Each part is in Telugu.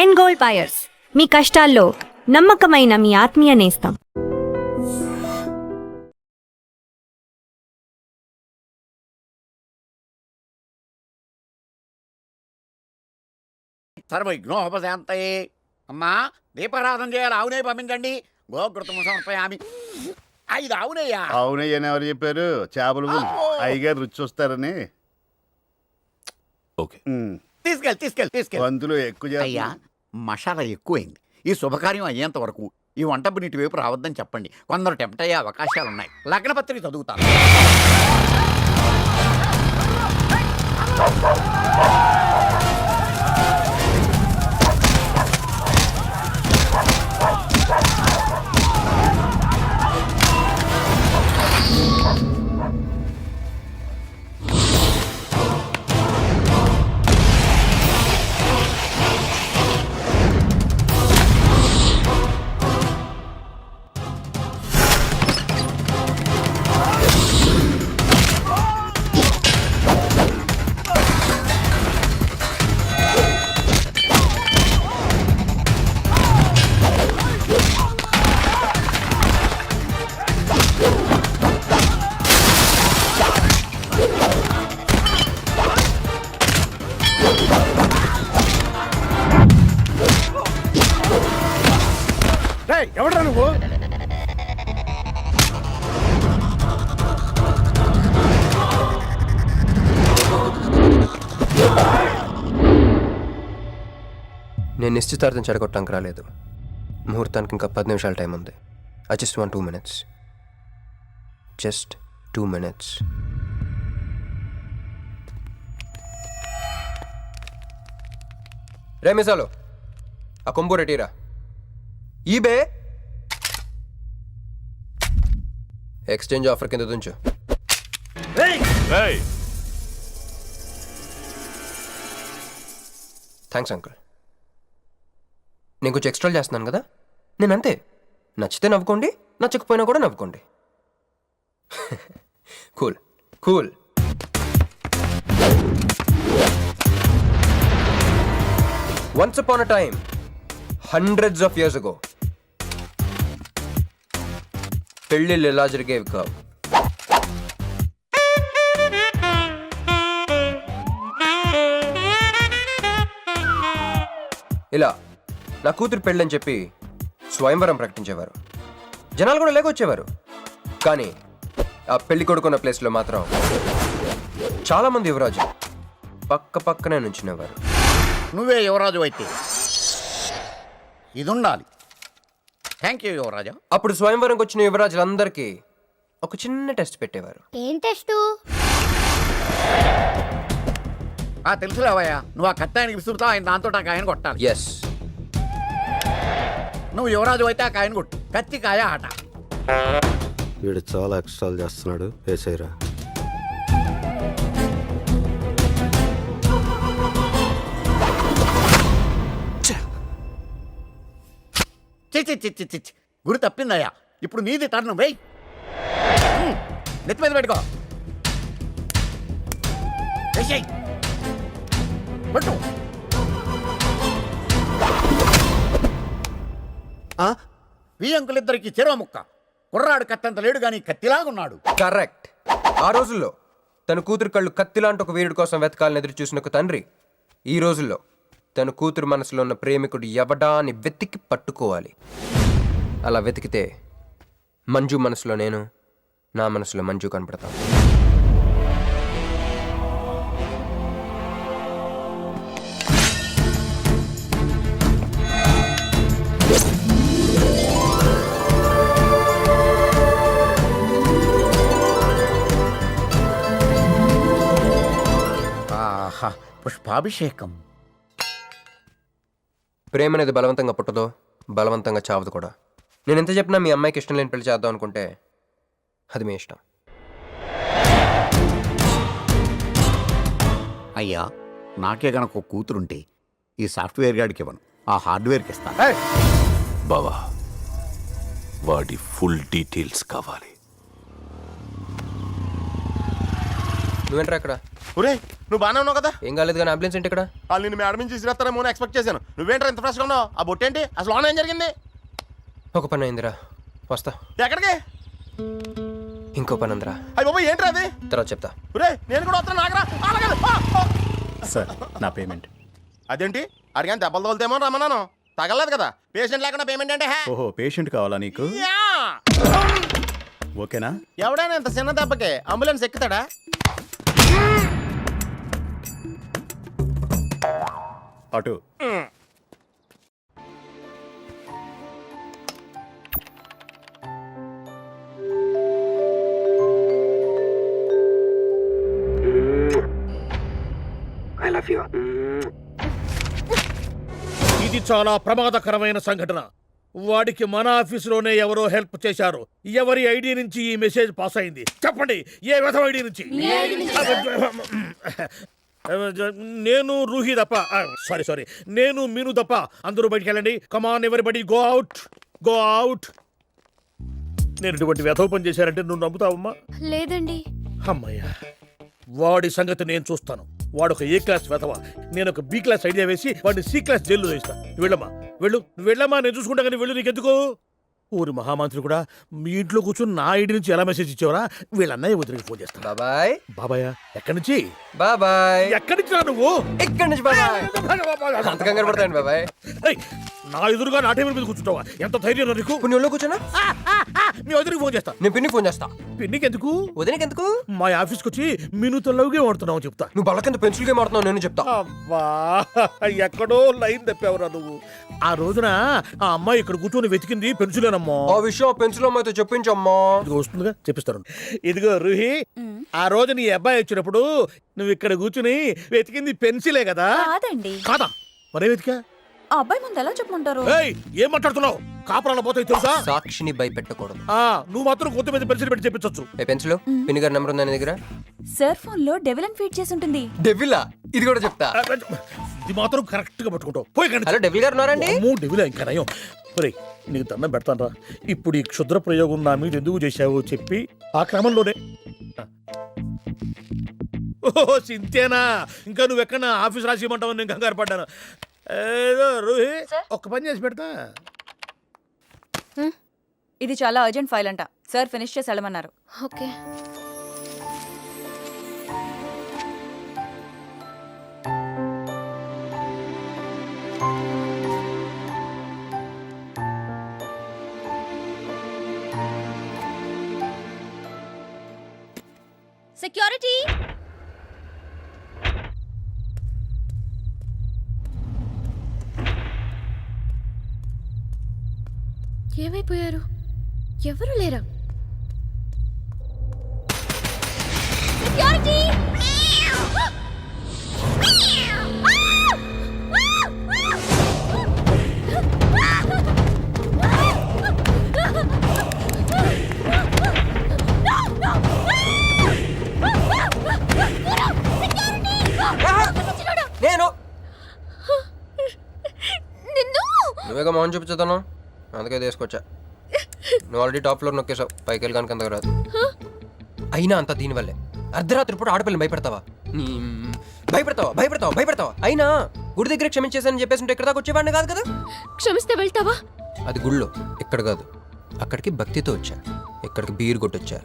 ఎండ్ గోల్డ్ బయర్స్, మీ కష్టాల్లో నమ్మకమైన మీ ఆత్మీయ నేస్తం. సర్వవిఘ్నోపశాంతయే. అమ్మా దీపారాధన చేయాలి, ఆవునే పంపించండి. గోకృతం సమర్పయామి. 5 ఆవునయ్యా. అవునయ్యని ఎవరు చెప్పారు? చేపలు అయ్యగారు రుచి చూస్తారని. ఓకే, తీసుకెళ్ళి వంతులు ఎక్కువ అయ్యా. మసాలా ఎక్కువైంది. ఈ శుభకార్యం అయ్యేంత వరకు ఈ వంట నీటి వైపు రావద్దని చెప్పండి. కొందరు టెంప్ట్ అయ్యే అవకాశాలున్నాయి. లగ్న పత్రిక చదువుతాను. ఎవడరా నువ్వు? నేను నిశ్చితార్థం చెడగొట్టడానికి రాలేదు. ముహూర్తానికి ఇంకా 10 నిమిషాల టైం ఉంది. I just want 2 minutes. Just 2 minutes. రే మిసాలో, ఆ కొంబు రెటీరా. ఈబే ఎక్స్చేంజ్ ఆఫర్ కింద దుంచు. Thanks uncle. నేను కొంచెం ఎక్స్ట్రా చేస్తున్నాను కదా, నేను అంతే. నచ్చితే నవ్వుకోండి, నచ్చకపోయినా కూడా నవ్వుకోండి. Cool cool. Once upon a time, hundreds of years ago, పెళ్ళిళ్ళు ఎలా జరిగేవి కావు. ఇలా నా కూతురు పెళ్ళని చెప్పి స్వయంవరం ప్రకటించేవారు. జనాలు కూడా లేకొచ్చేవారు. కానీ ఆ పెళ్లి కొడుకున్న ప్లేస్లో మాత్రం చాలామంది యువరాజు పక్క పక్కనే నుంచునేవారు. నువ్వే యువరాజు అయితే ఇది ఉండాలి. థ్యాంక్ యూ యువరాజా. అప్పుడు స్వయంవరంకి వచ్చిన యువరాజులందరికీ ఒక చిన్న టెస్ట్ పెట్టేవారు. ఏం టెస్టు? తెలుసులేవయ్యా, నువ్వు ఆ కత్తాయనికి విసురుతావు, ఆయన దాంతో ఆ కాయను కొట్టాలి. ఎస్, నువ్వు యువరాజు అయితే ఆ కాయను కొట్టు. కత్తి కాయ ఆట. వీడు చాలా ఎక్స్ట్రాలు చేస్తున్నాడు. వేసేరా. చిచ్చి గురి తప్పిందయ్యా. ఇప్పుడు నీది టర్న్. వెయ్యి, నెత్తి మీద పెట్టుకో. వేసేయ్, పట్టు. వీ అంకులిద్దరికి చెరవ ముక్క. కుర్రాడు కత్తంత లేడు గాని కత్తిలాగున్నాడు. కరెక్ట్. ఆ రోజుల్లో తన కూతురు కళ్ళు కత్తిలాంటి ఒక వీరుడి కోసం వెతకాలని ఎదురు చూసిన ఒక తండ్రి ఈ రోజుల్లో తన కూతురు మనసులో ఉన్న ప్రేమికుడు ఎవడా అని వెతికి పట్టుకోవాలి. అలా వెతికితే మంజు మనసులో నేను, నా మనసులో మంజు కనపడతాను. పుష్పాభిషేకం. ప్రేమ అనేది బలవంతంగా పుట్టదో, బలవంతంగా చావదు కూడా. నేను ఎంత చెప్పినా మీ అమ్మాయికి ఇష్టం లేని పెళ్లి చేద్దాం అనుకుంటే అది మీ ఇష్టం. అయ్యా, నాకే గనక ఒక కూతురుంటే ఈ సాఫ్ట్వేర్ గాడికి ఇవ్వను, ఆ హార్డ్వేర్కి ఇస్తాను. బావా, వాడి ఫుల్ డీటెయిల్స్ కావాలి. నువ్వేంట్రా అక్కడ? ఒరే నువ్వు బాగానే ఉన్నావు కదా? ఏం కాలేదు కానీ అంబులెన్స్ ఏంటి ఇక్కడ? వాళ్ళు నేను మేడం నుంచి తీసుకురాస్తారేమో అని ఎక్స్పెక్ట్ చేశాను. నువ్వేంట్రా ఇంత ఫ్రెష్గా ఉన్నావు? ఆ బొట్టేంటి అసలు ఆన్ ఏం జరిగింది? ఒక పని అయిందిరా, వస్తా. ఎక్కడికి? ఇంకో పని ఉందిరా, అయ్యి బాబా ఏంట్రా అది? తర్వాత చెప్తా. ఒరే నేను కూడా వస్తాను నాగరా. సార్ నా పేమెంట్. అదేంటి అడిగాను దెబ్బలు తోలుతేమో రమ్మన్నాను. తగలేదు కదా. పేషెంట్ లేకుండా పేమెంట్ అంటే ఓహో పేషెంట్ కావాలా నీకు? ఓకేనా? ఎవడైనా ఇంత చిన్న దెబ్బకి అంబులెన్స్ ఎక్కుతాడా? అటు ఇది చాలా ప్రమాదకరమైన సంఘటన. వాడికి మన ఆఫీసులోనే ఎవరో హెల్ప్ చేశారు. ఎవరి ఐడి నుంచి ఈ మెసేజ్ పాస్ అయింది చెప్పండి? ఏ విధం ఐడి నుంచి? నేను రూహి తప్ప, సారీ నేను మీను తప్ప అందరూ బయటికి వెళ్ళండి. Come on everybody go out, go out. నేను ఇటువంటి వ్యధవ పని చేశారంటే నువ్వు నమ్ముతావమ్మా? లేదండి. అమ్మయ్యా, వాడి సంగతి నేను చూస్తాను. వాడు ఒక ఏ క్లాస్ వెధవ, నేను ఒక బి క్లాస్ ఐడియా వేసి వాడిని సి క్లాస్ జైల్లో వేస్తా. వెళ్ళమ్మా వెళ్ళు, వెళ్ళమ్మా, నేను చూసుకుంటా. కానీ వెళ్ళు, నీకెందుకు? ఊరి మహామంత్రి కూడా మీ ఇంట్లో కూర్చొని నా ఐడి నుంచి ఎలా మెసేజ్ ఇచ్చావరా? వీళ్ళ అన్నయ్య వదిలికి ఫోన్ చేస్తా. బాబాయ్. బాబాయ్ ఎక్కడి నుంచి? బాబాయ్. ఎక్కడి నుంచి రా నువ్వు? ఇక్కడి నుంచి బాబాయ్. అంత కంగారు పడతాయండి బాబాయ్. ఏయ్, నా ఎదురుగా నా టేబుల్ మీద కూర్చుంటావా? ఎంత ధైర్యం నీకు? ఇప్పుడు నువ్వు కూర్చున్నా, మీ వదిలికి ఫోన్ చేస్తా. నేను పిన్నికి ఫోన్ చేస్తా. పిన్నికి ఎందుకు? వదినకి ఎందుకు? మా ఆఫీస్కి వచ్చి మీనుతో లవ్గా వాడుతున్నావు చెప్తా. నువ్వు బల్ల కింద పెన్సిల్ గేమ్ ఆడుతున్నావు, నేను చెప్తా. అబ్బా, ఎక్కడో లైన్ తప్పావురా నువ్వు. ఆ రోజున ఆ అమ్మాయి ఇక్కడ కూర్చొని వెతికింది పెన్సిలేనమ్మా. ఆ విషయం ఆ పెన్సిల్ అమ్మాయితో చెప్పించమ్మా. ఇదిగో వస్తుందిగా, చెప్పిస్తాను. ఇదిగో రూహి, ఆ రోజు నీ అబ్బాయి వచ్చినప్పుడు నువ్వు ఇక్కడ కూర్చుని వెతికింది పెన్సిలే కదా? కాదండి. కాదా? మరే వెతికా? ఆ అబ్బాయి ముందు ఎలా చెప్పమంటారు? ఏయ్, ఏం మాట్లాడుతున్నావు? కాపురాలు పోతాయి తెలుసా? సాక్షిని భయపెట్టకూడదు. నువ్వు మాత్రం కొత్త మీద పెన్సిల్ పెట్టి చెప్పించచ్చు. ఏ పెన్సిల్? పిన్ని గారి నెంబర్ ఉందా నీ దగ్గర? సార్ ఫోన్ లో డెవిల్ అని ఫీడ్ చేసి ఉంటుంది. డెవిలా? ఇది కూడా చెప్తా. ఇది మాత్రం కరెక్ట్ గా పట్టుకుంటావు. పోయి కండి. హలో, డెవిల్ గారు ఉన్నారండి? డెవిలా ఇంకా నయం. ఒరేయ్, నీకు దండం పెడతాను రా. ఇప్పుడు ఈ క్షుద్ర ప్రయోగం నా మీద ఎందుకు చేశావో చెప్పి ఆ క్రమంలోనే. ఓహో, సింతేనా? ఇంకా నువ్వెక్కడ ఆఫీస్ రాసి ఇవ్వమంటావు? నేను కంగారు పడ్డాను. ఏదో రూహి, ఒక్క పని చేసి పెడతా. ఇది చాలా అర్జెంట్ ఫైల్ అంట. సార్ ఫినిష్ చేసి వెళ్ళమన్నారు. ఓకే. సెక్యూరిటీ. ఏమైపోయారు? ఎవరు లేరా? సెక్యూరిటీ. నేను నువ్వేగా మౌన్ చూపించుతాను, అందుకే తీసుకొచ్చా. నువ్వు ఆల్రెడీ టాప్ ఫ్లోర్ నొక్కేసావు, పైకి వెళ్ళి కనుక రాదు. అయినా అంత దీనివల్లే అర్ధరాత్రి పూట ఆడపిల్లని భయపెడతావా? భయపెడతావా? అయినా గుడి దగ్గర క్షమించేసానని చెప్పేసి ఉంటే ఇక్కడ దాకా వచ్చేవాడిని కాదు కదా. క్షమిస్తే వెళ్తావా? అది గుళ్ళో, ఇక్కడ కాదు. అక్కడికి భక్తితో వచ్చా, ఇక్కడికి బీరు కొట్టొచ్చా.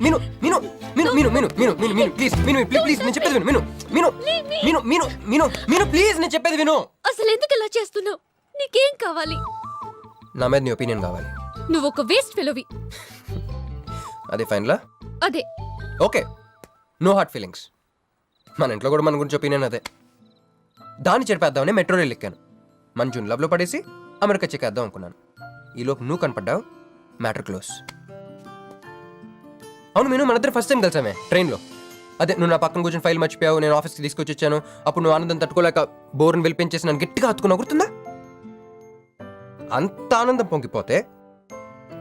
మీను మీను మీను మీను మీను మీను మీను మీను ప్లీజ్, మీను ప్లీజ్ నేను చెప్పేది విను. మీను మీను మీను మీను మీను మీను ప్లీజ్ నేను చెప్పేది విను. అసలు ఎందుకు ఇలా చేస్తున్నావు? నీకేం కావాలి? నా మీద నీ ఒపీనియన్ కావాలి. నువ్వు ఒక వేస్ట్ ఫెలోవి. అదే ఫైనలా? అదే. Okay, no heart feelings. మన ఇంట్లో కూడా మన గురించి ఒపీనియన్ అదే. దాన్ని చెరిపేద్దామని మెట్రో రైల్ ఎక్కాను. మంజుని లవ్లో పడేసి అమెరికా చెక్కేద్దాం అనుకున్నాను. ఈలోపు నువ్వు కనపడ్డావు, మ్యాటర్ క్లోజ్. అవును మీను, మన ఇద్దరు ఫస్ట్ టైం కలిసామే ట్రైన్లో. అదే నువ్వు నా పక్కన కూర్చొని ఫైల్ మర్చిపోయావు, నేను ఆఫీస్కి తీసుకొచ్చి వచ్చాను. అప్పుడు నువ్వు ఆనందం తట్టుకోలేక బోర్ని వెళ్ళిపించేసి నన్ను గట్టిగా హత్తుకున్నావు, గుర్తుందా? అంత ఆనందం పొంగిపోతే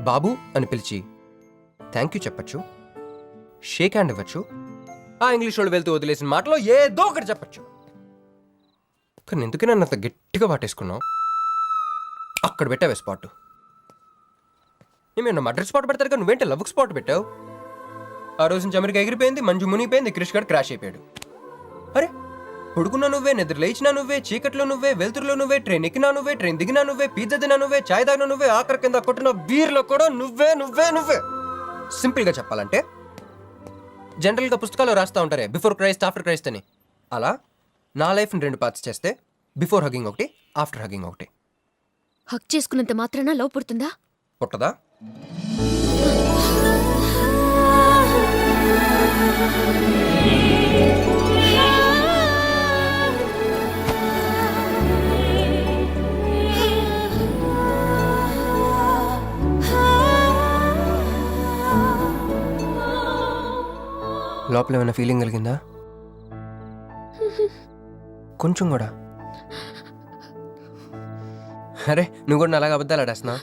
బాబు అని పిలిచి థ్యాంక్ యూ చెప్పచ్చు, షేక్ హ్యాండ్ ఇవ్వచ్చు, ఆ ఇంగ్లీష్ వాళ్ళు వెళ్తూ వదిలేసిన మాటలో ఏదో ఒకటి చెప్పచ్చు. కానీ ఎందుకే నన్ను అంత గట్టిగా వాటేసుకున్నావు? అక్కడ పెట్టావే స్పాట్. ఏమన్నా మర్డర్ స్పాట్ పెడతారు కదా, నువ్వేంటి లవ్కి స్పాట్ పెట్టావు? ఆ రోజు నుంచి అమెరికా ఎగిరిపోయింది, మంజు మునిగిపోయింది, క్రిష్ గడ్ క్రాష్ అయిపోయాడు. అరే పడుకున్నా నువ్వే, నిద్ర లేచినా నువ్వే, చీకట్లో నువ్వే, వెలుతురులో నువ్వే, ట్రైన్ ఎక్కినా నువ్వే, ట్రైన్ దిగినా నువ్వే, పిజ్జా తినా నువ్వే, చాయ్ తాగినా నువ్వే, ఆఖరి కింద కొట్టిన బీర్లో కూడా నువ్వే నువ్వే నువ్వే. సింపుల్గా చెప్పాలంటే జనరల్గా పుస్తకాలు రాస్తూ ఉంటారే బిఫోర్ క్రైస్ట్ ఆఫ్టర్ క్రైస్ట్ అని, అలా నా లైఫ్ని 2 పార్ట్స్ చేస్తే బిఫోర్ హగ్గింగ్ ఒకటి, ఆఫ్టర్ హగ్గింగ్ ఒకటి. హక్ చేసుకున్నంత మాత్రాన లవ్ పుడుతుందా? పుట్టదా? లోపల ఏమైనా ఫీలింగ్ కలిగిందా? కొంచెం కూడా? అరే నువ్వు కూడా అలాగ అబద్ధాలు ఆడేస్తున్నావు.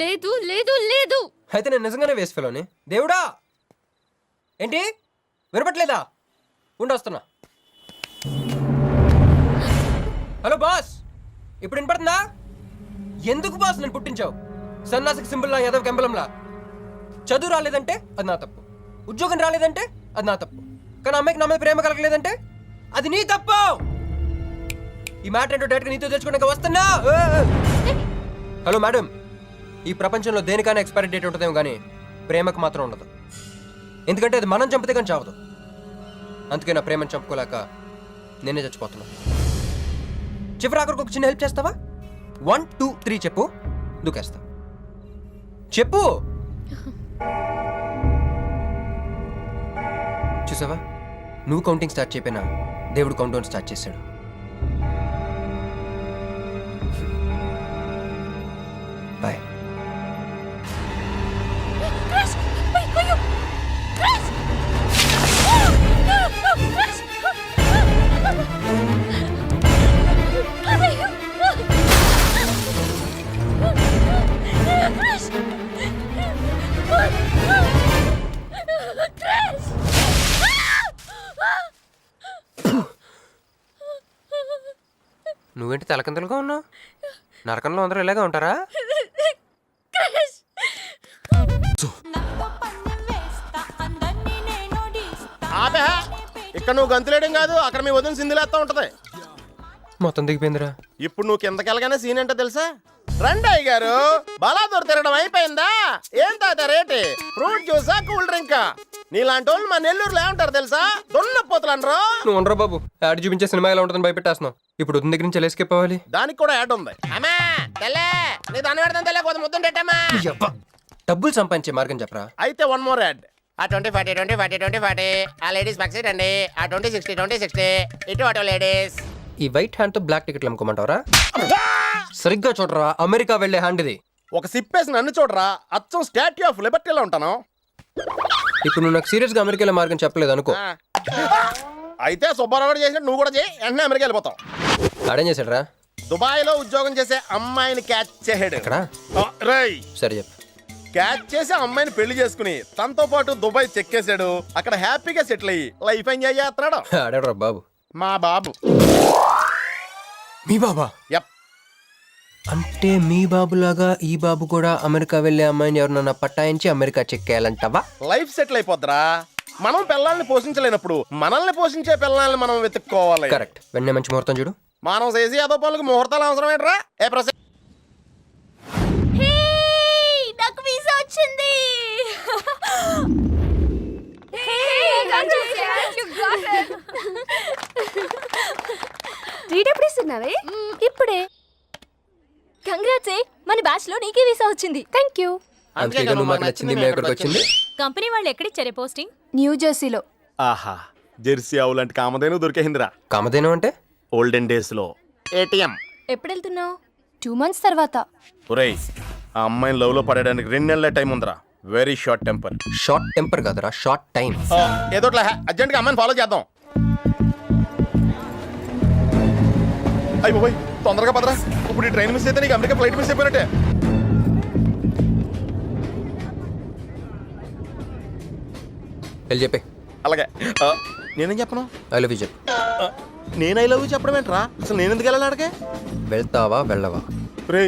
లేదు లేదు లేదు. అయితే నేను నిజంగానే వేస్ట్ ఫెలోని. దేవుడా ఏంటి వినపట్లేదా? ఉండొస్తున్నా. హలో బాస్, ఇప్పుడు వినపడుతుందా? ఎందుకు బాస్ నేను పుట్టించావు? సన్నాసికి సింబల్లా, యాదవ్ కెంబలంలా. చదువు రాలేదంటే అది నా తప్పు, ఉద్యోగం రాలేదంటే అది నా తప్పు, కానీ అమ్మాయికి నా మీద ప్రేమ కలగలేదంటే అది నీ తప్పు. ఈ మ్యాటర్ ఏంటో డైరెక్ట్గా నీతో తెచ్చుకోవడానికి వస్తున్నా. హలో మేడం, ఈ ప్రపంచంలో దేనికైనా ఎక్స్పైరీ డేట్ ఉంటుందేమో కానీ ప్రేమకు మాత్రం ఉండదు. ఎందుకంటే అది మనం చంపితే కానీ చావదు. అందుకే నా ప్రేమను చంపుకోలేక నేనే చచ్చిపోతున్నా. చివరి ఆఖరికి ఒక చిన్న హెల్ప్ చేస్తావా? 1 2 3 చెప్పు, దూకేస్తా. చెప్పు. చూసావా, నువ్వు కౌంటింగ్ స్టార్ట్ చేయపోయినా దేవుడు కౌంట్ డౌన్ స్టార్ట్ చేశాడు. బాయ్. నువ్వేంటి తలకిందులుగా ఉన్నావు? నరకంలో అందరూ ఇలాగే ఉంటారా? ఆపే, ఇక్కడ నువ్వు గంతులేయడం కాదు, అక్కడ మీ వదిన సింధులేస్తా ఉంటది. మొత్తం దిగిపోయిందిరా. ఇప్పుడు నువ్వు కిందకెళ్ళగానే సీన్ ఏంటో తెలుసా? రండయ్య గారు, బలాదూర్ తిరగడం అయిపోయిందా? ఏం తాత రేటు? ఫ్రూట్ జ్యూసా, కూల్ డ్రింకా? నీలాంటి వాళ్ళు మా నెల్లూరులో ఏమంటారు తెలుసా? దొన్నపోతులు అనరు. నువ్వు ఉండరా బాబు, యాడ్ చూపించే సినిమా ఎలా ఉంటుందని భయపెట్టేస్తున్నావు. ఇప్పుడు వదిన దగ్గర నుంచి ఎలా ఎస్కేప్ అవ్వాలి? దానికి కూడా యాడ్ ఉంది. అమ్మా తెల్లే, నీ దాన్ని పెడతాను తెల్లే, కొద్ది ముద్దుంటేటమ్మా. డబ్బులు సంపాదించే మార్గం చెప్పరా. అయితే 1 more యాడ్. ఆ 20 40 20 40 20 40 ఆ లేడీస్ బ్యాక్ సైడ్ అండి. ఆ 20 60 20 60 ఇటు అటు లేడీస్. ఈ వైట్ హ్యాండ్ తో బ్లాక్ టికెట్లు అమ్ముకోమంటావరా? సరిగ్గా చూడరా, అమెరికా వెళ్లే హ్యాండ్ ఇది. ఒక సిప్పేసి నన్ను చూడరా, అచ్చం స్టాట్యూ ఆఫ్ లిబర్టీలో ఉంటాను. ఇప్పుడు నువ్వు నాకు సీరియస్ గా అమెరికా మార్గం చెప్పలేదు అనుకో. అయితే సుబ్బారావు చేసినట్టు నువ్వు కూడా చేయి, వెంటనే అమెరికా వెళ్ళిపోతావు. ఆడేం చేశాడరా? దుబాయ్ లో ఉద్యోగం చేసే అమ్మాయిని క్యాచ్ చేసాడు. ఎక్కడ? రేయ్, సరే చెప్పు. క్యాచ్ చేసి అమ్మాయిని పెళ్లి చేసుకుని తనతో పాటు దుబాయ్ చెక్కేశాడు. అక్కడ హ్యాపీగా సెటిల్ అయ్యి లైఫ్ ఎంజాయ్ చేస్తున్నాడు. ఆడాడు బాబు. మా బాబు. మీ బాబా? యప్. అంటే మీ బాబులాగా ఈ బాబు కూడా అమెరికా వెళ్లే అమ్మాయిని ఎవరినన్నా పట్టాయించి అమెరికా చెక్కేయాలంటావా? లైఫ్ సెటిల్ అయిపోద్దిరా. మనం పిల్లల్ని పోషించలేనప్పుడు మనల్ని పోషించే పిల్లల్ని మనం వెతుక్కోవాలి. కరెక్ట్. వెంటనే మంచి ముహూర్తం చూడు. మానవ చేసి అదో పనులకు ముహూర్తాలు అవసరం ఏంట్రా? ఏ ప్రశ్న? నాకు వీసా వచ్చింది. ట్రీట్ ఎప్పుడు ఇస్తున్నావే? ఇప్పుడే. కంగ్రాట్స్, మన బ్యాచ్ లో నీకే వీసా వచ్చింది. Thank you. అందుకే నువ్వు మాకు నచ్చింది, మేము ఎక్కడికి వచ్చింది. కంపెనీ వాళ్ళు ఎక్కడిచ్చారే పోస్టింగ్? న్యూ జెర్సీలో. ఆహా, జెర్సీ ఆవు లాంటి కామధేను దొరికేసిందిరా. కామధేను అంటే? ఓల్డెన్ డేస్ లో ఏటీఎం. ఎప్పుడు వెళ్తున్నావు? 2 months తర్వాత. ఒరేయ్, ఆ అమ్మాయిని లవ్ లో పడడానికి 2 నెలల టైం ఉందిరా. Very short temper. Short temper కాదురా, షార్ట్ టైం. ఏదో అర్జెంట్ గా అమ్మాయిని ఫాలో చేద్దాం. అయ్యి బాయ్, తొందరగా పదరా. ఇప్పుడు ఈ ట్రైన్ మిస్ అయితే నీకు అమెరికా ఫ్లైట్ మిస్ అయిపోయినట్టే. వెళ్ళి చెప్పే. అలాగే. నేనేం చెప్పను? ఐ లవ్ యూ చెప్పు. నేను ఐ లవ్ యూ చెప్పడం ఏంట్రా? అసలు నేను ఎందుకు వెళ్ళాలి అడిగే? వెళ్తావా వెళ్ళవా? రే,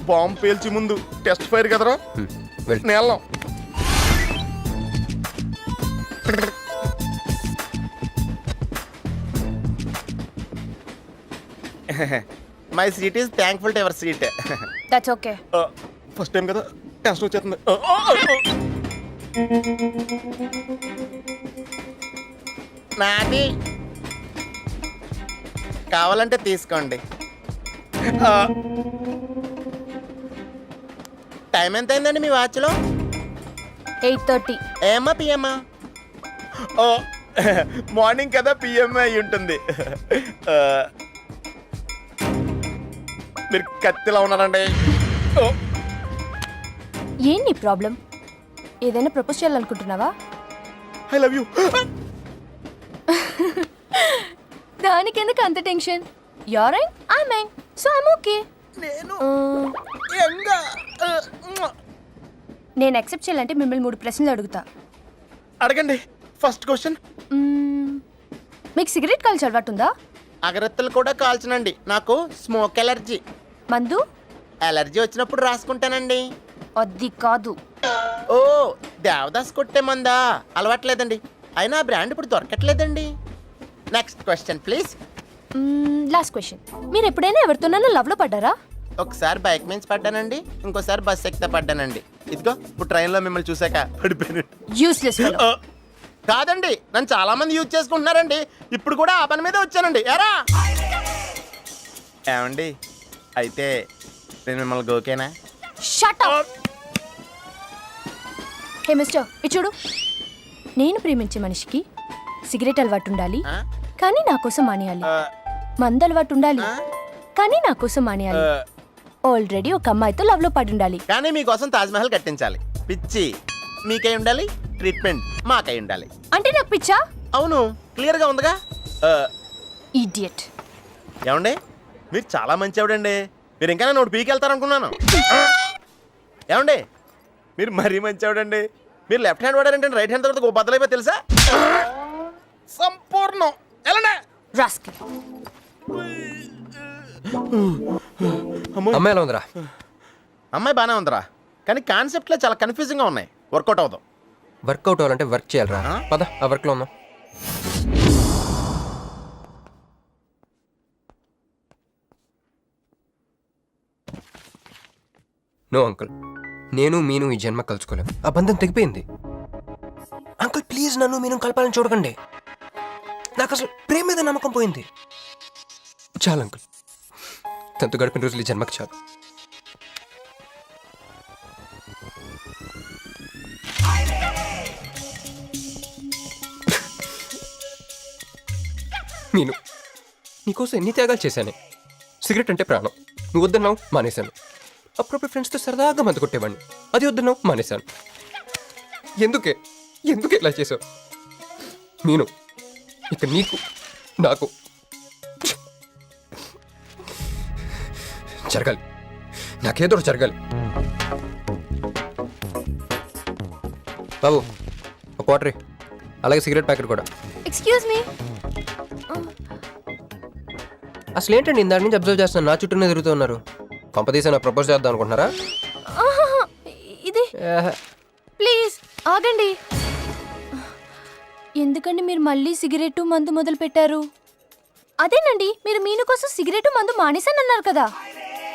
బాంబు పేల్చి ముందు టెస్ట్ ఫైర్ కదరా. వెళ్ళు. నేను వెళ్ళాం. My seat is thankful to ever seat. That's okay. First time కదా టెన్షన్ వచ్చేస్తుంది. నాది కావాలంటే తీసుకోండి. టైం ఎంత అయిందండి మీ వాచ్లో? 8:30. ఏమ్మా పిఎమ్మా? ఓ మార్నింగ్ కదా పిఎం అయి ఉంటుంది. మీరు కత్తిలా ఉన్నారండి. ఏంటి నీ ప్రాబ్లం? ఏదైనా ప్రపోజ్ చేయాలనుకుంటున్నావా? I love you. దానికి ఎందుకు అంత tension? You're right, I mine, so I'm okay. నేను నేను యాక్సెప్ట్ చేయాలంటే మిమ్మల్ని 3 ప్రశ్నలు అడుగుతా. అడగండి. First question. మీకు సిగరెట్ కాల్చి అలవాటు ఉందా? అగరత్తులు కూడా కాల్చనండి. నాకు స్మోక్ ఎలర్జీ. మందు? ఎలర్జీ వచ్చినప్పుడు రాసుకుంటానండి. అది కాదు. ఓ దేవదాస్ కొట్టే మందా? అలవాట్లేదండి. అయినా ఆ బ్రాండ్ ఇప్పుడు దొరకట్లేదండి. Next question please. Last question. మీరు ఎప్పుడైనా ఎవరితోనైనా లవ్లో పడ్డారా? ఒకసారి బైక్ మీద పడ్డానండి, ఇంకోసారి బస్ ఎక్కితే పడ్డానండి. ఇదిగో ఇప్పుడు ట్రైన్లో మిమ్మల్ని చూసాక పడిపోయాను. యూస్లెస్. కాదండి, నన్ను చాలా మంది యూజ్ చేసుకుంటున్నారండి. ఇప్పుడు కూడా ఆ పని మీద వచ్చానండి. ఎరా ఏమండి, అయితే నేను మిమ్మల్ని గోకేనా? Shut up. హే మిస్టర్, ఇది చూడు. నేను ప్రేమించే మనిషికి సిగరెట్ అలవాటు ఉండాలి, కానీ నా కోసం మానేయాలి. మందు అలవాటు ఉండాలి, కానీ నా కోసం మానేయాలి. ఆల్రెడీ ఒక అమ్మాయితో లవ్ లో పడి ఉండాలి, కానీ మీకోసం తాజ్మహల్ కట్టించాలి. పిచ్చి మీకై ఉండాలి, ట్రీట్మెంట్ మాకై ఉండాలి. అంటే నాకు పిచ్చా? అవును, క్లియర్ గా ఉందిగా. ఇడియట్. ఏమండి, మీరు చాలా మంచి ఆవిడండి. మీరు ఇంకా నన్ను పీకి వెళ్తారనుకున్నాను. ఏమండి, మీరు మరీ మంచి ఆవిడండి. మీరు లెఫ్ట్ హ్యాండ్ వాడారంటే రైట్ హ్యాండ్ తర్వాత బద్దలైపోయి తెలుసా? సంపూర్ణం. ఎలాండే రాస్కెల్. అమ్మాయి ఎలా ఉందిరా? అమ్మాయి బాగానే ఉందిరా, కానీ కాన్సెప్ట్లో చాలా కన్ఫ్యూజింగ్గా ఉన్నాయి. వర్కౌట్ అవుతాం. వర్కౌట్ అవ్వాలంటే వర్క్ చేయాలరా. పద ఆ వర్క్లో ఉందాం. నో అంకుల్, నేను మీను ఈ జన్మ కలుసుకోలేం. ఆ బంధం తెగిపోయింది. అంకుల్ ప్లీజ్ నన్ను మీను కలపాలని చూడకండి. నాకు అసలు ప్రేమ మీద నమ్మకం పోయింది. చాలు అంకుల్, తనతో గడిపిన రోజులు ఈ జన్మకి చాలు. మీను, నీకోసం ఎన్ని త్యాగాలు చేశానే. సిగరెట్ అంటే ప్రాణం, నువ్వు వద్దన్నావు మానేశాను. అప్పుడప్పుడు ఫ్రెండ్స్తో సరదాగా మందు కొట్టేవాడిని, అది వద్దన్నావు మానేశాను. ఎందుకే ఇలా చేసావు? మీను, ఇక నీకు నాకు జరగాలి, నాకేదో జరగాలి. బాబు ఒక వాటర్, అలాగే సిగరెట్ ప్యాకెట్ కూడా. Excuse me. అసలు ఏంటండి ఇందాక నుంచి అబ్జర్వ్ చేస్తున్నాను, నా చుట్టూనే తిరుగుతూ ఉన్నారు. కొంపదీసా నాకు ప్రపోజ్ చేద్దాం అనుకుంటున్నారా? ఇది ప్లీజ్ ఆగండి. ఎందుకండి మీరు మళ్ళీ సిగరెట్ మందు మొదలు పెట్టారు? అదేనండి, మీరు మీను కోసం సిగరెట్ మందు మానేశానన్నారు కదా.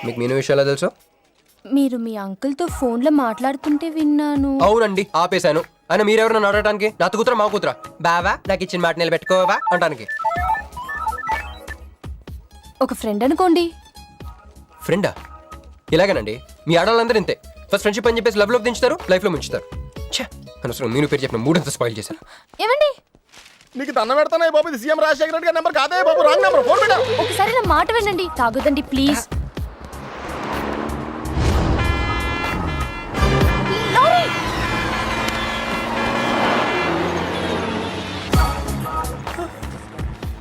మీకు మీను విషయాలు తెలుసు? మీరు మీ అంకుల్తో ఫోన్లో మాట్లాడుతుంటే విన్నాను. అవునండి, ఆపేశాను. ఆయన మీరెవరన్నా అడగటానికి? నా కూతురా మా కూతురా? బావా నాకు ఇచ్చిన మాట నిలబెట్టుకోవా అంటానికి. ఒక ఫ్రెండ్ అనుకోండి. ఫ్రెండా? ఇలాగేనండి, మీ ఆడవాళ్ళందరూ ఇంతే. ఫస్ట్ ఫ్రెండ్షిప్ అని చెప్పేసి లవ్లో దించుతారు, లైఫ్లో ముంచుతారు. ఛే, అనవసరం మీను పేరు చెప్పిన మూడంతా స్పాయిల్ చేశారు. ఏమండి, నీకు దండం పెడతానే బాబు, ఇది సీఎం రాజశేఖర రెడ్డి గారి నెంబర్ కాదే బాబు, రాంగ్ నెంబర్. ఫోన్ పెట్టా. ఒకసారి నా మాట వినండి. తాగుదండి ప్లీజ్.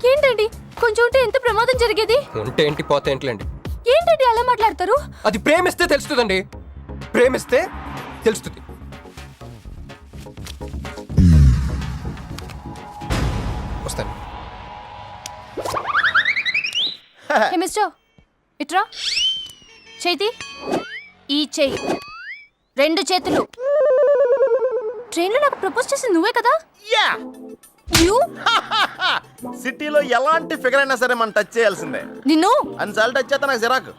ఏంటండి, కొంచెం ఉంటే ఎంత ప్రమాదం జరిగేది. ఉంటే ఏంటి, పోతే ఏంటిలేండి. ఏంటండి అలా మాట్లాడతారు? అది ప్రేమిస్తే తెలుస్తుందండి, ప్రేమిస్తే తెలుస్తుంది. వస్తాను. హే మిస్టర్, ఇట్రా. చేతి ఈ చెయ్యి, 2 చేతులు. ట్రైన్లో నాకు ప్రపోజ్ చేసింది నువ్వే కదా? యా, యు సిటీలో ఎలాంటి ఫిగర్ అయినా సరే మనం టచ్ చేయాల్సిందే. నిన్ను అన్నిసార్లు టచ్ చేస్తా నాకు చిరాకు.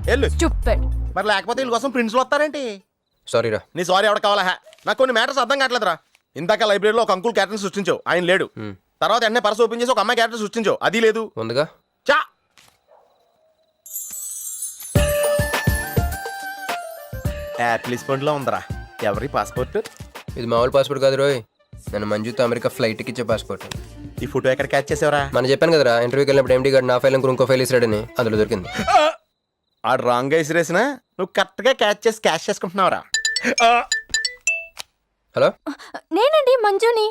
వెళ్ళు. స్టూపిడ్. మరి లేకపోతే వీళ్ళ కోసం ప్రిన్స్లు వస్తారేంటి? సారీ రా. నీ సారీ ఎవడ కావాలా? నాకు కొన్ని మ్యాటర్స్ అర్థం కావట్లేదురా. ఇందాక లైబ్రరీలో ఒక అంకుల్ క్యారెక్టర్ సృష్టించావు, ఆయన లేడు. తర్వాత ఎన్నే పర్స్ ఓపెన్ చేసి ఒక అమ్మాయి క్యారెక్టర్ సృష్టించావు, అది లేదు. ముందుగా చా యాప్లిస్ పండ్లో ఉందరా. ఎవరి పాస్పోర్ట్? ఇది మామూలు పాస్పోర్ట్ కాదు రోయ్, నన్ను మంజుతో అమెరికా ఫ్లైట్కి ఇచ్చే పాస్పోర్ట్. ఈ ఫోటో ఎక్కడ క్యాచ్ చేసావరా? మనం చెప్పాను కదరా ఇంటర్వ్యూకి వెళ్ళినప్పుడు ఎండి గారు నా ఫైల్ ఇంకో ఫైల్ ఇస్తాడని, అందులో దొరికింది. ఆడు రాంగ్ గా ఇసిరేసిన నువ్వు కరెక్ట్ గా క్యాచ్ చేసి క్యాష్ చేసుకుంటున్నావురా. హలో, నేనండి మంజుని.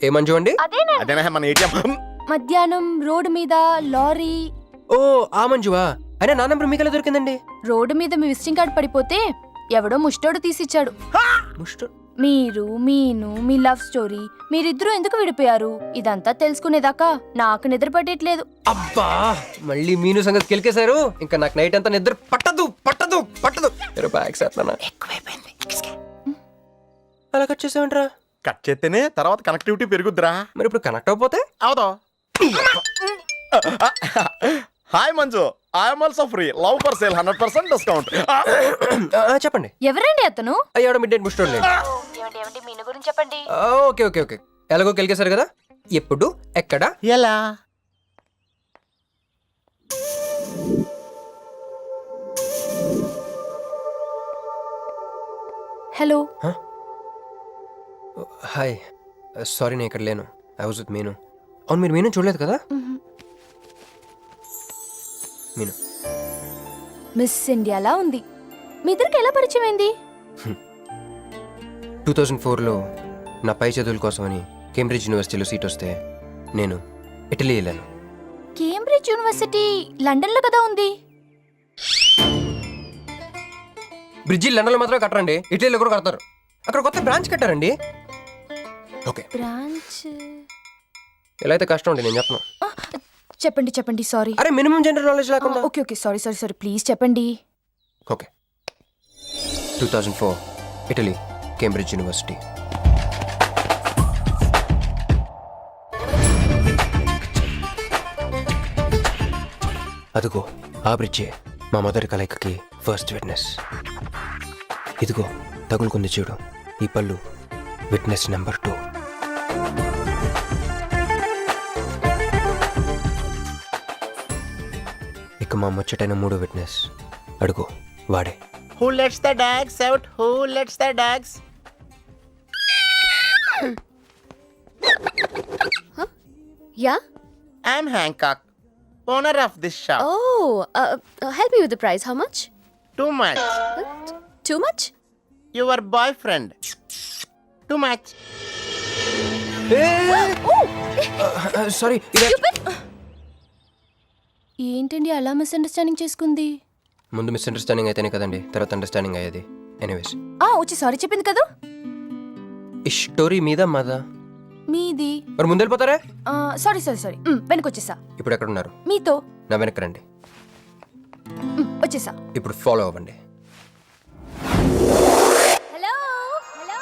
ఏ మంజు అండి? అదేనా మన ఏటీఎం. మధ్యాహ్నం రోడ్డు మీద లారీ. ఓ ఆ మంజువా? అయినా నా నెంబర్ మీకెలా దొరికిందండి? రోడ్డు మీద మీ విజిటింగ్ కార్డ్ పడిపోతే ఎవడో ముష్టోడు తీసిచ్చాడు. మీరు మీను మీ లవ్ స్టోరీ, మీరిద్దరూ ఎందుకు విడిపోయారు ఇదంతా తెలుసుకునేదాకా నాకు నిద్ర పట్టేట్లేదు. అబ్బా, మళ్ళీ మీను సంగతి కెలికేశారు. ఇంకా నాకు నైట్ అంతా నిద్ర పట్టదు పట్టదు పట్టదు. ఎక్కువైపోయింది. అలా కట్ చేసామంటారా? కట్ చేస్తేనే తర్వాత కనెక్టివిటీ పెరుగుద్దిరా. మరి ఇప్పుడు కనెక్ట్ అయిపోతే అవుతా. Hi Manju, I'm also free. Love for sale 100% discount. చెప్పండి. ఎవరండి అతను? అయ్యాడ మిడ్ నైట్ ముస్టోడ్ లేదు. మీను గురించి చెప్పండి. ఓకే ఓకే ఓకే, ఎలాగో కెలికేశారు కదా. ఎప్పుడు ఎక్కడ ఎలా? హలో. హాయ్, సారీ నేను ఇక్కడ లేను. ఐ వాజ్ విత్ మీను. అవును, మీరు మీను చూడలేదు కదా? మీను మిస్ ఇండియాలా ఉంది. మీ ఇద్దరికి ఎలా పరిచయం అయింది? 2004లో నా పై చదువుల కోసమని కేంబ్రిడ్జ్ యూనివర్సిటీలో సీట్ వస్తే నేను ఇటలీ వెళ్ళాను. కేంబ్రిడ్జ్ యూనివర్సిటీ లండన్లో కదా ఉంది. బ్రిడ్జి లండన్లో మాత్రమే కట్టరండి, ఇటలీలో కూడా కడతారు. అక్కడ కొత్త బ్రాంచ్ కట్టారండి. ఓకే, బ్రాంచ్ ఎలా అయితే కష్టం అండి, నేను చెప్పను. చెప్పండి చెప్పండి. సారీ. అరే మినిమం జనరల్ నాలెడ్జ్ లేకుండా. Okay okay, sorry sorry sorry, please చెప్పండి. Okay, 2004 Italy, Cambridge university. అదిగో ఆ బ్రిడ్జే మా మొదటి కలయికకి ఫస్ట్ విట్నెస్. ఇదిగో తగులుకుంది చూడు ఈ పళ్ళు, విట్నెస్ నెంబర్ 2. ఇక మా ముచ్చటైన 3వ విట్నెస్, అడుగు వాడే. Who lets the dogs out? Who lets the dogs? యా. I'm Hancock, owner of this shop. Oh help me with the price. How much? Too much. Too much? Your boyfriend. Too much. Sorry. ఏంటండి అలా మిస్అండర్స్టాండింగ్ చేసుకుంది? ముందు మిస్అండర్స్టాండింగ్ అయితేనే కదండి తర్వాత అండర్స్టాండింగ్ అయ్యేది. ఎనీవేస్, వచ్చి సారీ చెప్పింది కదా. ఈ స్టోరీ మీద మాదా? మీది. మరి ముందు వెళ్ళిపోతారా? సారీ సారీ సారీ, వెనకొచ్చేసా. ఇప్పుడు ఎక్కడున్నారు? మీతో. నా వెనక్కి రండి. వచ్చేసా. ఇప్పుడు ఫాలో అవ్వండి. Hello hello.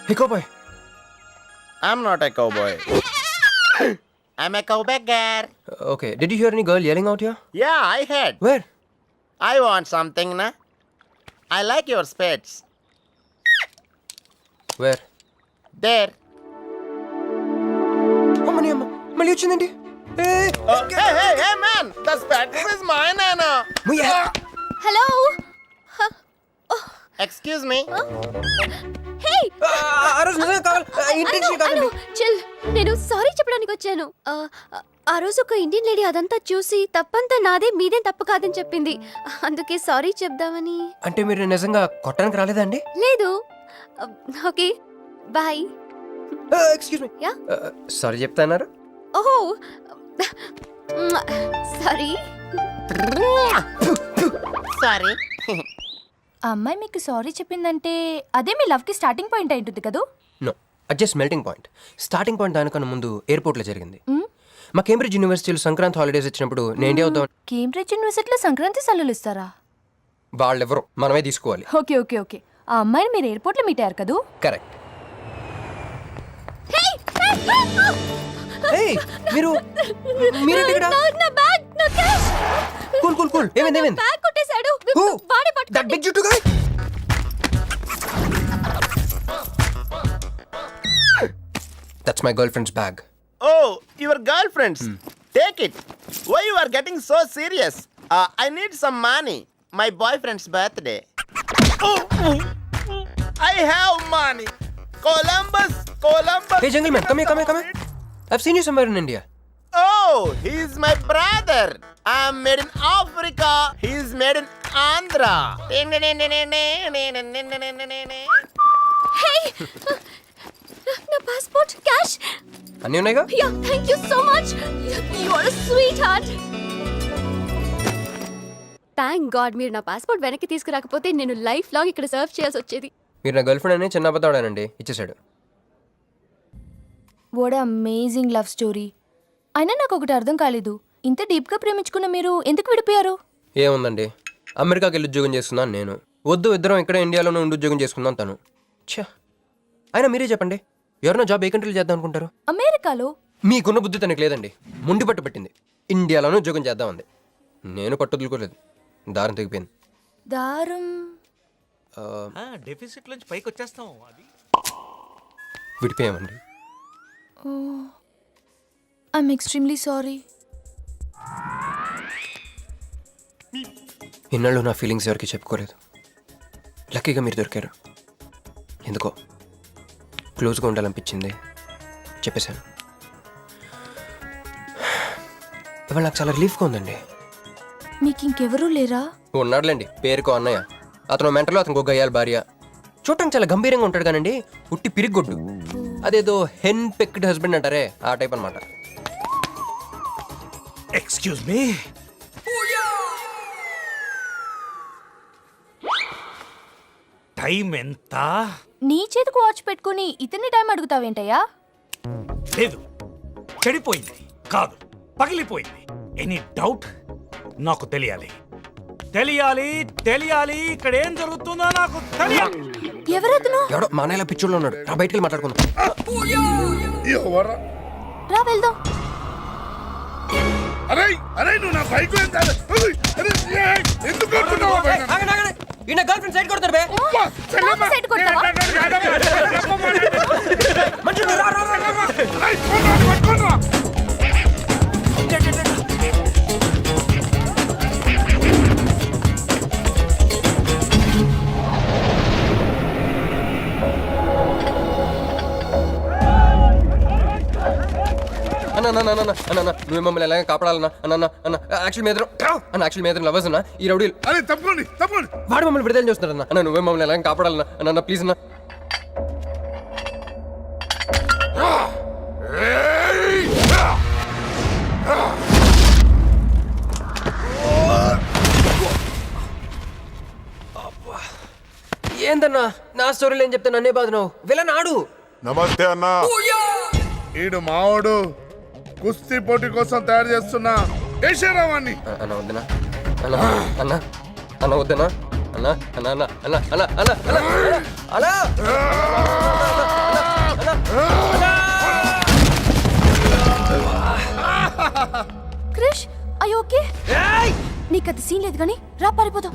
Hey cowboy. I'm not a cowboy. I'm a cowbagger. Okay, did you hear any girl yelling out here? Yeah, I heard. Where? I want something, na? I like your spades. Where? There. అమ్మని అమ్మ, మళ్ళీ వచ్చిందండి. Hey, man! The spades is mine, Anna. Hello. Excuse me. హే, ఆ రోజు నిజంగా కావాలి, ఇంటెన్షన్ కాదండి. చిల్. నేను సారీ చెప్పడానికి వచ్చాను. ఆ రోజు ఒక ఇండియన్ లేడీ అదంతా చూసి తప్పంతా నాదే, మీదేం తప్పు కాదని చెప్పింది. అందుకే సారీ చెప్దామని. అంటే మీరు నిజంగా కొట్టడానికి రాలేదా అండి? లేదు. Okay, bye. Excuse me. Yeah. Sorry చెప్తాన్నారు. ఓహో, సారీ. Sorry. ఆ అమ్మాయి మీకు సారీ చెప్పిందంటే అదే మీ లవ్ కి స్టార్టింగ్ పాయింట్ అయి ఉంటుంది కదా. No, just melting point. Starting point దానికన్నా ముందు ఎయిర్పోర్ట్లో జరిగింది. మా కేంబ్రిడ్జ్ యూనివర్సిటీలో సంక్రాంతి హాలిడేస్ ఇచ్చినప్పుడు నేను ఇండియా వద్దాం. కేంబ్రిడ్జ్ యూనివర్సిటీలో సంక్రాంతి సెలవులు ఇస్తారా? వాళ్ళెవరో మనమే తీసుకోవాలి. ఓకే ఓకే ఓకే ఆ అమ్మాయిని మీరు ఎయిర్పోర్ట్లో మీట్ అయ్యారు కదూ? కరెక్ట్. ఏయ్, మీరేంటి ఇక్కడ? నా బ్యాగ్, నా క్యాష్. Cool cool cool. ఏమైంది? బ్యాగ్ కొట్టేశాడు. Who? వాడే That పట్టుకోండి. big juttu guy? That's my girlfriend's bag. Oh, your girlfriends. Take it. Why you are getting so serious? I need some money. My boyfriend's birthday. I have money. Columbus. Hey, gentleman, come here. I've seen you somewhere in India. Oh, he's my brother. I'm made in Africa. He's made in Andhra. Hey! నా పాస్పోర్ట్, క్యాష్. అన్నీ ఉన్నాయిగా? Yeah, thank you so much. You are a sweetheart. Thank God మీరు నా పాస్పోర్ట్ వెనక్కి తీసుకురాకపోతే నేను లైఫ్ లాంగ్ ఇక్కడ సర్వ్ చేయాల్సి వచ్చేది. మీరు నా గర్ల్ ఫ్రెండ్ అని చిన్న అబద్ధాడానండి, ఇచ్చేసాడు. What amazing love story. అయినా నాకు ఒకటి అర్థం కాలేదు, ఇంత డీప్గా ప్రేమించుకున్న మీరు ఎందుకు విడిపోయారు? ఏముందండి, అమెరికాకి వెళ్ళి ఉద్యోగం చేస్తున్నాను నేను. వద్దు, ఇద్దరం ఇక్కడ ఇండియాలోనే ఉండి ఉద్యోగం చేసుకుందాం తను. ఛా, అయినా మీరే చెప్పండి, ఎవరైనా జాబ్ ఏ కంట్రీలో చేద్దాం అనుకుంటారు? అమెరికాలో? మీకున్న బుద్ధి తనకు లేదండి. ముండి పట్టు పట్టింది, ఇండియాలోనే ఉద్యోగం చేద్దామంది. నేను పట్టుదలుకోలేదు, దారం తెగిపోయింది. దారం డెఫిసిట్ నుంచి పైకి వచ్చేస్తాం. అది విడిపోయామండి. I'm extremely sorry. ఇన్నాళ్ళు నా ఫీలింగ్స్ ఎవరికి చెప్పుకోలేదు. లక్కీగా మీరు దొరికారు. ఎందుకో క్లోజ్గా ఉండాలనిపించింది, చెప్పేశాను. ఇవాళ నాకు చాలా రిలీఫ్గా ఉందండి. మీకు ఇంకెవరూ లేరా? ఉన్నాడులేండి, పేరుకో అన్నయ్య. అతను మెంటలో, అతనికి గయ్యాల భార్య. చూడటానికి చాలా గంభీరంగా ఉంటాడు కానండి, ఉట్టి పిరిగొడ్డు. అదేదో హెన్ పెక్డ్ హస్బెండ్ అంటారే, ఆ టైప్ అనమాట. Excuse me. టైం ఎంత? నీ చేతికి వాచ్ పెట్టుకుని ఇతన్ని టైం అడుగుతావేంటయ్యా? లేదు, చెడిపోయింది కాదు, పగిలిపోయింది. Any doubt? నాకు తెలియాలి. ఇక్కడ ఏం జరుగుతుందో నాకు తెలియాలి. ఎవరతను? ఎవడో మా అన్నయ్యలా పిచ్చోళ్ళు ఉన్నాడు, రా బయటికి మాట్లాడుకుందాం. రా వెళ్దాం. ఈయన గర్ల్ ఫ్రెండ్ సైడ్ కొడతారు బే. నాకు సైడ్ కొడతావా? మంచిది, రా, రా, రా, రా. అన్న నువ్వు మమ్మల్ని ఎలాగ కాపాడాలన్నా అన్న యాక్చువల్ మీద లవర్స్ అన్న ఈ రౌడీలు. తప్పండి. వాడు మమ్మల్ని విడుదల చేస్తున్నారన్న. అన్న నువ్వే మమ్మల్ని ఎలాగ కాపాడాలన్నా అన్న ప్లీజ్ అన్న. ఏందన్నా నా స్టోరీలు ఏం చెప్తే నన్నే బాధ నువ్వు వెళ్ళనాడు. నమస్తే అన్నా. ఈడు మావాడు కుస్తీ పోటీ కోసం తయారు చేస్తున్నా యశరావాన్ని. అన్న వద్దనా అన్న వద్దనా అన్న క్రిష్ అయ్యో ఓకే, నీకు అది సీన్ లేదు కానీ రా పారిపోదాం.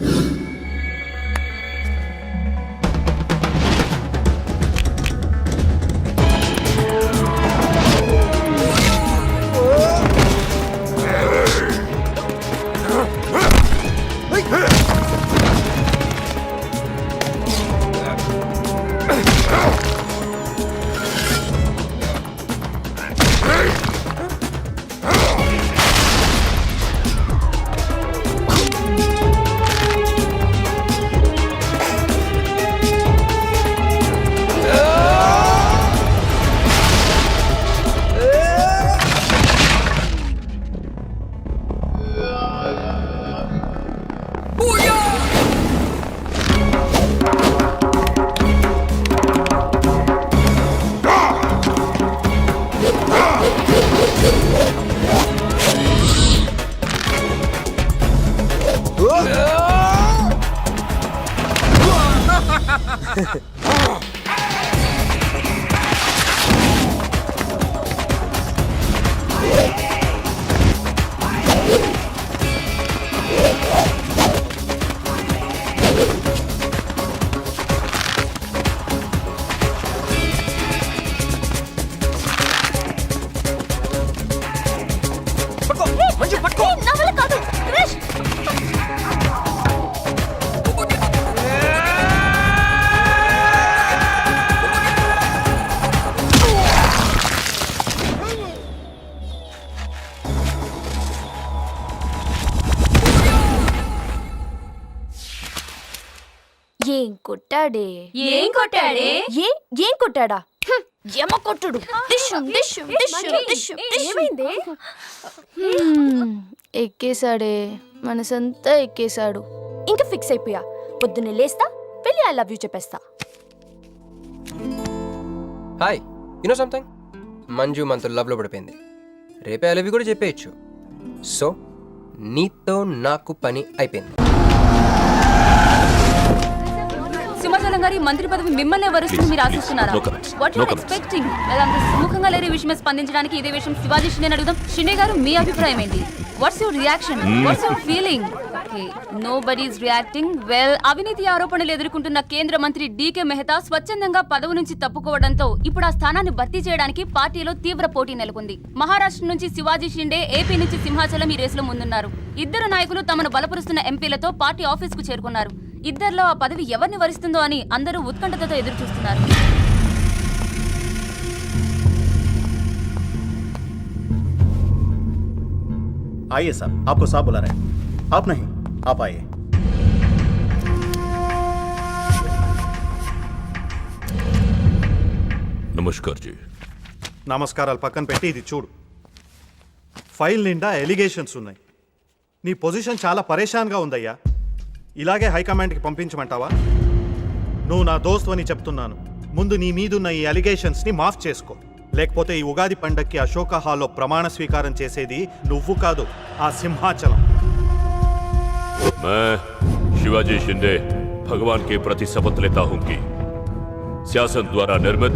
కొట్టాడే. ఏం కొట్టాడే? ఏం కొట్టాడా? యమ కొట్టుడు. ఏమైంది? ఎక్కేశాడే, మనసంతా ఎక్కేశాడు. ఇంకా ఫిక్స్ అయిపోయా, పొద్దున్నే లేస్తా, వెళ్ళి ఐ లవ్ యూ చెప్పేస్తా. హాయ్, యూనో సంథింగ్, మంజు మనతో లవ్లో పడిపోయింది. రేపే ఐ లవ్ యూ కూడా చెప్పేయచ్చు. సో నీతో నాకు పని అయిపోయింది. సింహాచలం గారి మంత్రి పదవి మిమ్మల్ని వరుస్తుంది మీరు ఆశిస్తున్నారా? No comments. What No you comments. Expecting? అంత సుముఖంగా లేని విషయమే స్పందించడానికి ఇదే విషయం శివాజీ షిండే అడుగుదాం. షిండే గారు మీ అభిప్రాయం ఏంటి? What's your reaction? What's your feeling? Okay, nobody is reacting. Well, అవినీతి ఆరోపణలు ఎదుర్కొంటున్న కేంద్ర మంత్రి డీకే మెహతా స్వచ్ఛందంగా పదవి నుంచి తప్పుకోవడంతో ఇప్పుడు ఆ స్థానాన్ని భర్తీ చేయడానికి పార్టీలో తీవ్ర పోటీ నెలకొంది. మహారాష్ట్ర నుంచి శివాజీ షిండే, ఏపీ నుంచి సింహాచలం ఈ రేసులో ముందున్నారు. ఇద్దరు నాయకులు తమను బలపరుస్తున్న ఎంపీలతో పార్టీ ఆఫీస్కు చేరుకున్నారు. ఇద్దరిలో ఆ పదవి ఎవరిని వరిస్తుందో అని అందరూ ఉత్కంఠతతో ఎదురు చూస్తున్నారు. आइए साहब, आपको साहब बुला रहे हैं. आप नहीं, आप आइए. నమస్కార్ జీ. నమస్కారాలు పక్కన పెట్టి ఇది చూడు. ఫైల్ నిండా ఎలిగేషన్స్ ఉన్నాయి. నీ పొజిషన్ చాలా పరేషాన్గా ఉందయ్యా. ఇలాగే హైకమాండ్కి పంపించమంటావా? నువ్వు నా దోస్తు అని చెప్తున్నాను. ముందు నీ మీదున్న ఈ అలిగేషన్స్ని మాఫ్ చేసుకో. లేకపోతే ఈ ఉగాది పండక్కి అశోక హాల్లో ప్రమాణ స్వీకారం చేసేది నువ్వు కాదు, ఆ సింహాచలం. मैं शिवाजी शिंदे भगवान के प्रति शपथ लेता हूं कि शासन द्वारा निर्मित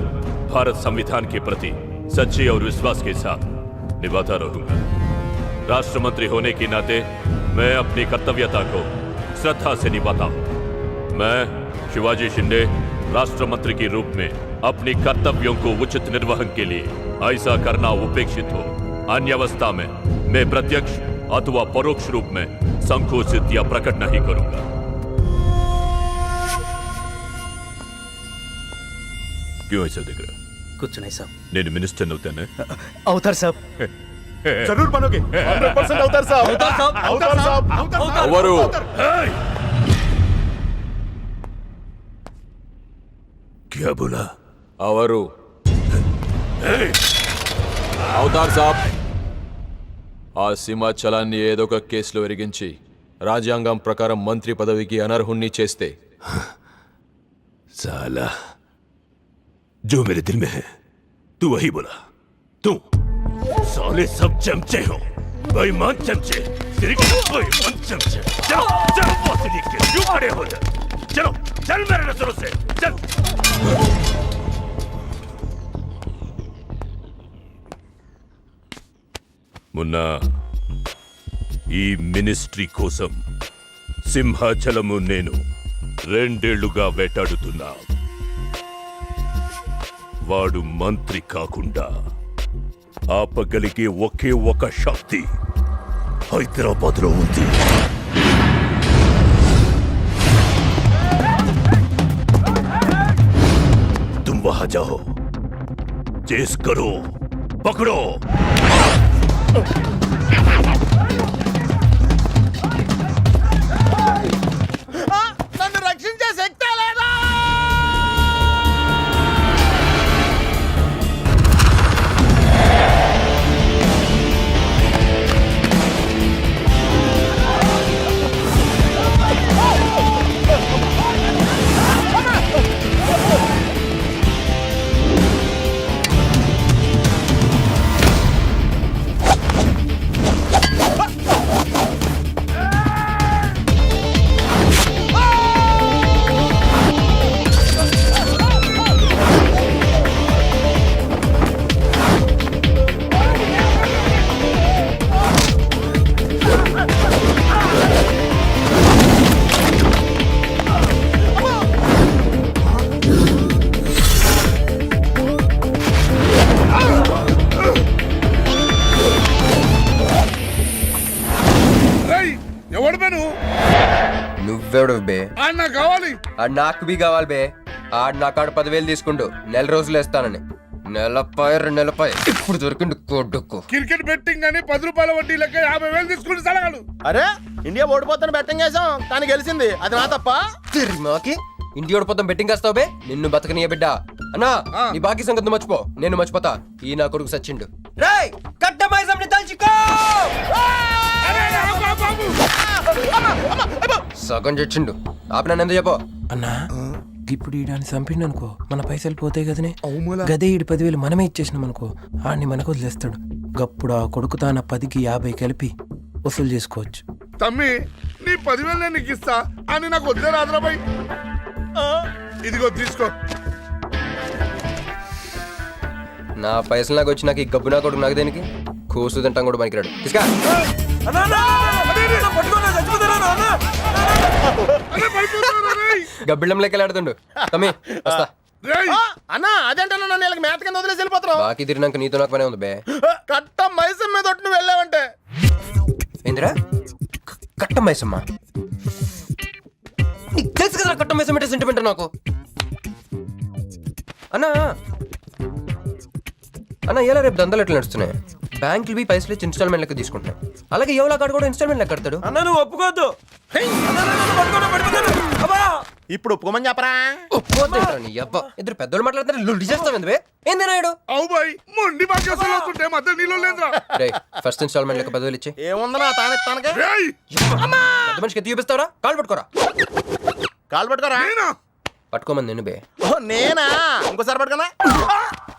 भारत संविधान के प्रति सच्चे और विश्वास के साथ निभाता रहूंगा. राष्ट्र मंत्री होने के नाते मैं अपनी कर्तव्यता को श्रद्धा से निभाता हूं. मैं शिवाजी शिंदे राष्ट्र मंत्री के रूप में अपनी कर्तव्यों को उचित निर्वहन के लिए ऐसा करना उपेक्षित हो. अन्य अवस्था में मैं प्रत्यक्ष अथवा परोक्ष रूप में संकोचित या प्रकट नहीं करूंगा. क्यों ऐसा दिख रहा? कुछ नहीं साहब. నేను మినిస్టర్ అవుతానే. అవుతారు సాబ్. జరూర్ बनोगे. 100% అవుతారు సాబ్. అవుతారు సాబ్. అవరు. क्या बोला? అవరు అవుతారు సాబ్. ఆ సింహాచలాన్ని ఏదో ఒక కేసులో ఎరిగించి రాజ్యాంగం ప్రకారం మంత్రి పదవికి అనర్హుణ్ణి చేస్తే साला जो मेरे दिल में है तू वही बोला. तू साले सब चमचे हो, बेईमान चमचे, बेईमान चमचे. चलो चलो बॉस लिख के क्यों खड़े हो जा. चलो चल मेरे नजरों से चल. मुन्ना, ఈ మినిస్ట్రీ కోసం సింహాచలము నేను 2 ఏళ్లుగా వేటాడుతున్నా. వాడు మంత్రి కాకుండా ఆపగలిగే ఒకే ఒక శక్తి హైదరాబాద్లో ఉంది. तुम वहां जाओ, चेस करो, पकड़ो. నన్ను రక్షించే శక్తి లేదా? నువ్వెవడు బే? నాకు కావాలి. ఆడు నాకు బి కావాలి బే. ఆడు నా కాడు 10,000 తీసుకుంటూ 4 రోజులు వేస్తానని. నెలపై 2 నెలపై ఇప్పుడు దొరికిండు కొడుకు. క్రికెట్ బెట్టింగ్ అని 10 రూపాయల వడ్డీ లెక్క 50,000 తీసుకుంటే సలహాలు. అరే ఇండియా ఓడిపోతాను బెట్టింగ్ వేసాం కానీ గెలిచింది, అది నా తప్ప. తిరిమాకి ఇంటి ఓడిపోతాం బెట్టింగ్ వేస్తావు బే నిన్ను బతకనియ బిడ్డ అన్నా నీ బాకీ సంగతి మర్చిపో నేను మర్చిపోతా ఈ నా కొడుకు సచ్చిండు రేయ్ కట్ట మైసంని తల్చుకో సగం చచ్చిండు ఆపి నన్ను ఎందుకు చెప్పో అన్నా ఇప్పుడు ఈడాన్ని చంపిండు అనుకో మన పైసలు పోతాయి కదనే గదే ఈడు 10,000 మనమే ఇచ్చేసినాం అనుకో ఆడిని మనకు వదిలేస్తాడు గప్పుడు ఆ కొడుకు తాన 10కి 50 కలిపి వసూలు చేసుకోవచ్చు. తమ్మి నీ 10,000 నేను నీకు ఇస్తా అని నాకు వద్దే రాదురాబాయ్. ఇదిగో తీసుకో. నా పైసలు నాకు వచ్చి నాకు ఈ గబ్బు నా కొడుకు నాకు దేనికి కూసు తింటాం కూడా పనికిరాడు తీసుకా గబ్బిళ్ళం లెక్క ఆడుతుండు తమ్మి వస్తా అన్నా అదేంటన్నా నన్ను వీళ్ళకి మేత కింద వదిలేసి వెళ్ళిపోతున్నావు. బాకీ తిరిగినాక నీతో నాకు పనే ఉంది బే. కట్ట మైసం మీద ఒట్టు నువ్వు వెళ్ళావంటే ఏందిరా కట్ట మైసమ్మ నీకు తెలుసు కదా కట్ట మైసమ్మ అంటే సెంటిమెంట్ నాకు. అన్నా అన్న ఇలా రేపు దందాలు ఎట్లా నడుస్తున్నాయి బ్యాంకులు బి పైసలు ఇచ్చి ఇన్స్టాల్మెంట్ లెక్క తీసుకుంటాయి అలాగే ఎవలా కాడు కూడా ఇన్స్టాల్మెంట్ లెక్క కడతాడు. అన్నా నువ్వు ఒప్పుకోవద్దు. ఇప్పుడు ఒప్పుకోమని చెప్పరా. ఒప్పుకోద్దేంట్రా నీ అబ్బ ఇద్దరు పెద్దోళ్ళు మాట్లాడుతారు లొల్లి చేస్తావు ఎందువే ఏంది నాయుడు అవుబాయ్ మొండి బాకేసాలు వస్తుంటే మధ్య నీళ్ళు లేదురా. రేయ్ ఫస్ట్ ఇన్స్టాల్మెంట్ లెక్క 10,000 ఇచ్చి ఏముందనా తానెత్తానక పెద్ద మనిషికి ఎత్తి చూపిస్తావరా కాళ్ళు పట్టుకోరా కాలు పట్టుకోరా. పట్టుకోమని నేను బే. ఓ నేనా ఇంకోసారి పట్టుకున్నా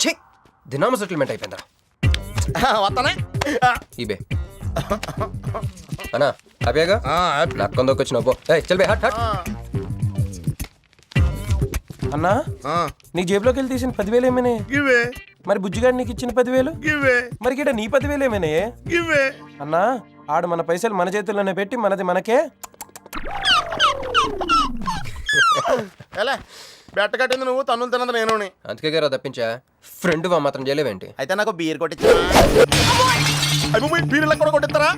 ఛీ దినామ సెటిల్మెంట్ అయిపోయిందా వస్తానే. ఈ బే అన్నా హ్యాపీగా నాకు కొందరికి వచ్చిన పో చల్ బే హట్ హట్. అన్నా నీ జేబులోకి వెళ్ళి తీసిన 10,000 ఏమైనా గివే మరి బుజ్జిగాడు నీకు ఇచ్చిన 10,000 గివే మరి గిట నీ 10,000 ఏమైనా గివే. అన్నా ఆడు మన పైసలు మన చేతుల్లోనే పెట్టి మనది మనకే. ఎలా బెట్ట కట్టింది నువ్వు తన్నులు తిన్నది నేను. అందుకే గారా తప్పించా ఫ్రెండ్ వా మాత్రం చేయలేవేంటి. అయితే నాకు బీర్ కొట్టించా. బీర్లకు కూడా కొట్టిస్తారా.